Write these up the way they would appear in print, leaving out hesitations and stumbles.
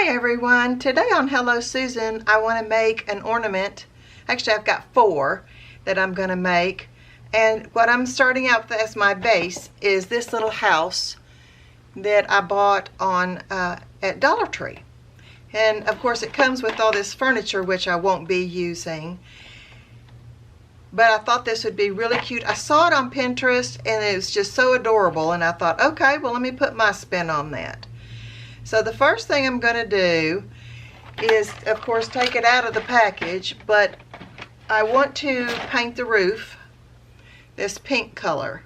everyone. Today on Hello Susan, I want to make an ornament. Actually, I've got 4 that I'm going to make. And what I'm starting out with as my base is this little house that I bought on at Dollar Tree. And of course it comes with all this furniture which I won't be using. But I thought this would be really cute. I saw it on Pinterest and it was just so adorable, and I thought, okay, well, let me put my spin on that. So the first thing I'm going to do is, of course, take it out of the package, but I want to paint the roof this pink color.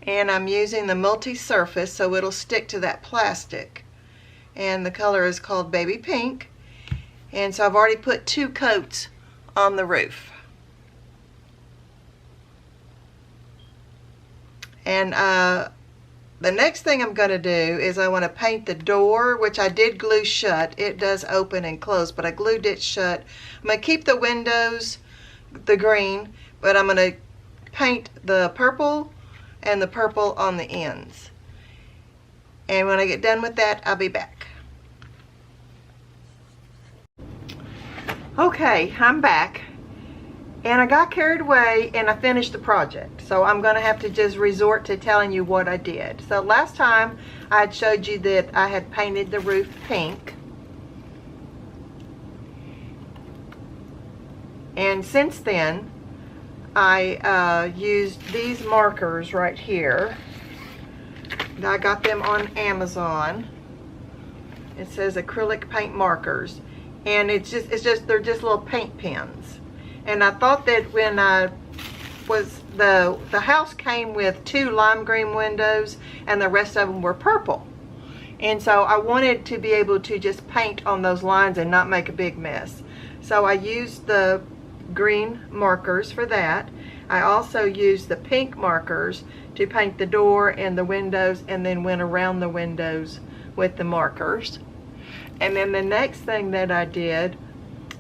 And I'm using the multi-surface so it'll stick to that plastic. And the color is called Baby Pink. And so I've already put 2 coats on the roof. And the next thing I'm going to do is I want to paint the door, which I did glue shut. It does open and close, but I glued it shut. I'm going to keep the windows the green, but I'm going to paint the purple and the purple on the ends. And when I get done with that, I'll be back. Okay, I'm back. And I got carried away and I finished the project. So I'm going to have to just resort to telling you what I did. So last time I had showed you that I had painted the roof pink. And since then, I used these markers right here. I got them on Amazon. It says acrylic paint markers. And they're just little paint pens. And I thought that when the house came with 2 lime green windows and the rest of them were purple. And so I wanted to be able to just paint on those lines and not make a big mess. So I used the green markers for that. I also used the pink markers to paint the door and the windows, and then went around the windows with the markers. And then the next thing that I did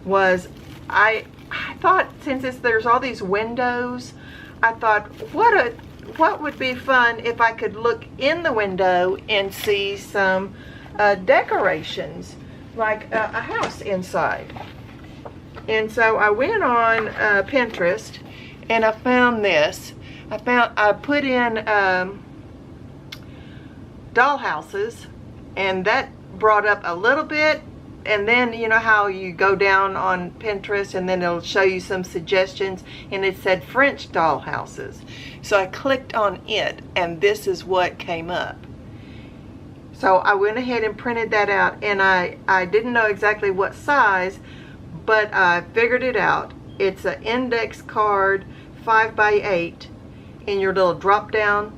was I thought, since there's all these windows, I thought, what would be fun if I could look in the window and see some decorations, like a house inside. And so I went on Pinterest and I found this. I put in dollhouses, and that brought up a little bit. And then, you know how you go down on Pinterest and then it'll show you some suggestions, and it said French dollhouses. So I clicked on it and this is what came up. So I went ahead and printed that out, and I didn't know exactly what size, but I figured it out. It's an index card 5x8 in your little drop down.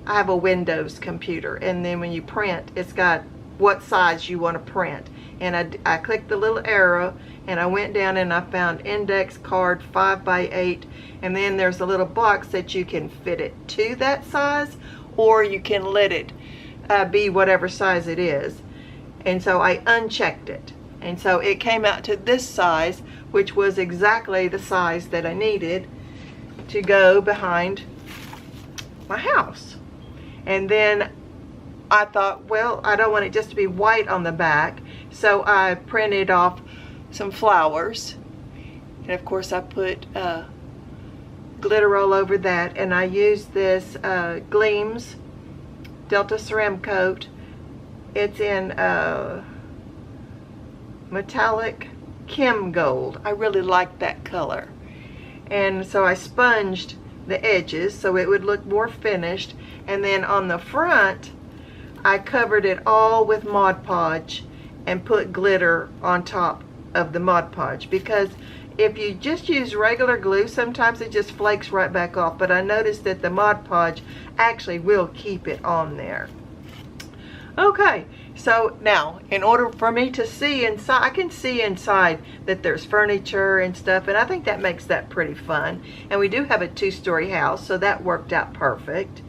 I have a Windows computer, and then when you print, it's got what size you want to print. And I clicked the little arrow and I went down and I found index card 5x8, and then there's a little box that you can fit it to that size, or you can let it be whatever size it is. And so I unchecked it, and so it came out to this size, which was exactly the size that I needed to go behind my house. And then I thought, well, I don't want it just to be white on the back, so I printed off some flowers, and of course I put glitter all over that, and I used this Gleams Delta Ceramic Coat. It's in metallic Kim Gold. I really like that color, and so I sponged the edges so it would look more finished. And then on the front, I covered it all with Mod Podge and put glitter on top of the Mod Podge, because if you just use regular glue, sometimes it just flakes right back off. But I noticed that the Mod Podge actually will keep it on there. Okay, so now in order for me to see inside, I can see inside that there's furniture and stuff, and I think that makes that pretty fun. And we do have a 2-story house, so that worked out perfect.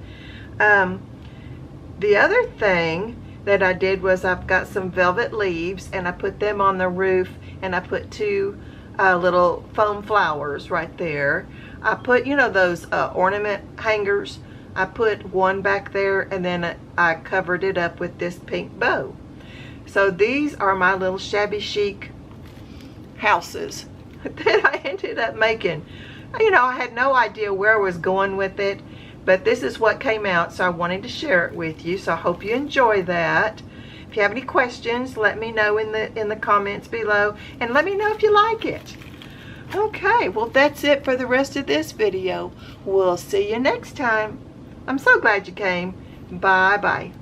The other thing that I did was I've got some velvet leaves, and I put them on the roof, and I put 2 little foam flowers right there. I put, you know, those ornament hangers. I put one back there, and then I covered it up with this pink bow. So these are my little shabby chic houses that I ended up making. You know, I had no idea where I was going with it, but this is what came out, so I wanted to share it with you. So I hope you enjoy that. If you have any questions, let me know in the comments below, and let me know if you like it. Okay, well, that's it for the rest of this video. We'll see you next time. I'm so glad you came. Bye-bye.